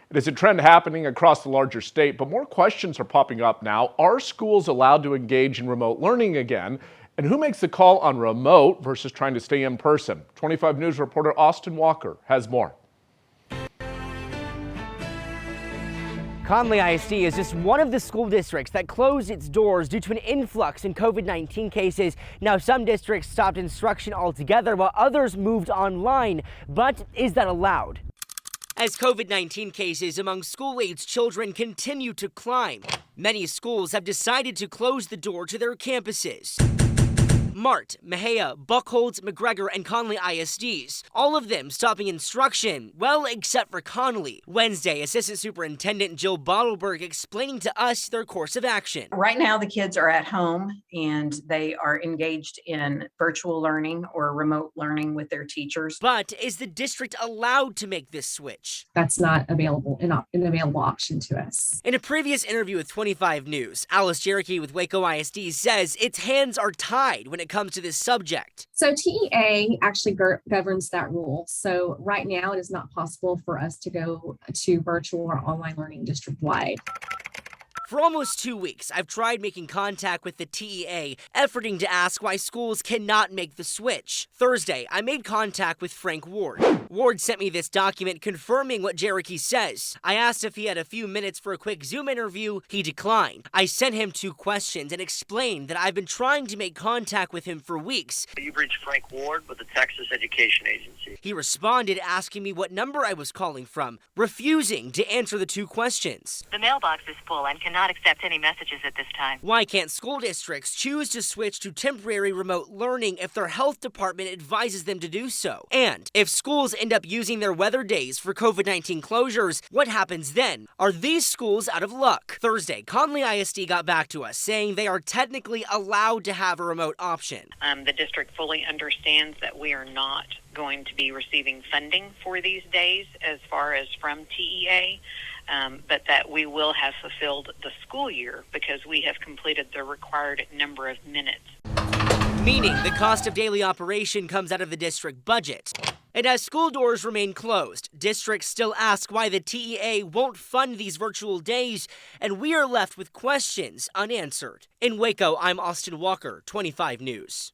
It is a trend happening across the larger state, but more questions are popping up now. Are schools allowed to engage in remote learning again? And who makes the call on remote versus trying to stay in person? 25 News reporter Austin Walker has more. Conley ISD is just one of the school districts that closed its doors due to an influx in COVID-19 cases. Now, some districts stopped instruction altogether while others moved online. But is that allowed? As COVID-19 cases among school-aged children continue to climb, many schools have decided to close the door to their campuses. Mart, Mexia, Buckholz, McGregor, and Conley ISDs, all of them stopping instruction, well, except for Conley. Wednesday, Assistant Superintendent Jill Bottleberg explaining to us their course of action. Right now, the kids are at home and they are engaged in virtual learning or remote learning with their teachers. But is the district allowed to make this switch? That's not available, an available option to us. In a previous interview with 25 News, Alice Cherokee with Waco ISD says its hands are tied when it comes to this subject. So TEA actually governs that rule. So right now it is not possible for us to go to virtual or online learning district-wide. For almost 2 weeks, I've tried making contact with the TEA, efforting to ask why schools cannot make the switch. Thursday, I made contact with Frank Ward. Ward sent me this document confirming what Cherokee says. I asked if he had a few minutes for a quick Zoom interview. He declined. I sent him 2 questions and explained that I've been trying to make contact with him for weeks. You've reached Frank Ward with the Texas Education Agency. He responded asking me what number I was calling from, refusing to answer the 2 questions. The mailbox is full and cannot accept any messages at this time. Why can't school districts choose to switch to temporary remote learning if their health department advises them to do so? And if schools end up using their weather days for COVID-19 closures, what happens then? Are these schools out of luck? Thursday, Conley ISD got back to us saying they are technically allowed to have a remote option. The district fully understands that we are not going to be receiving funding for these days as far as from TEA. But that we will have fulfilled the school year because we have completed the required number of minutes. Meaning the cost of daily operation comes out of the district budget. And as school doors remain closed, districts still ask why the TEA won't fund these virtual days, and we are left with questions unanswered. In Waco, I'm Austin Walker, 25 News.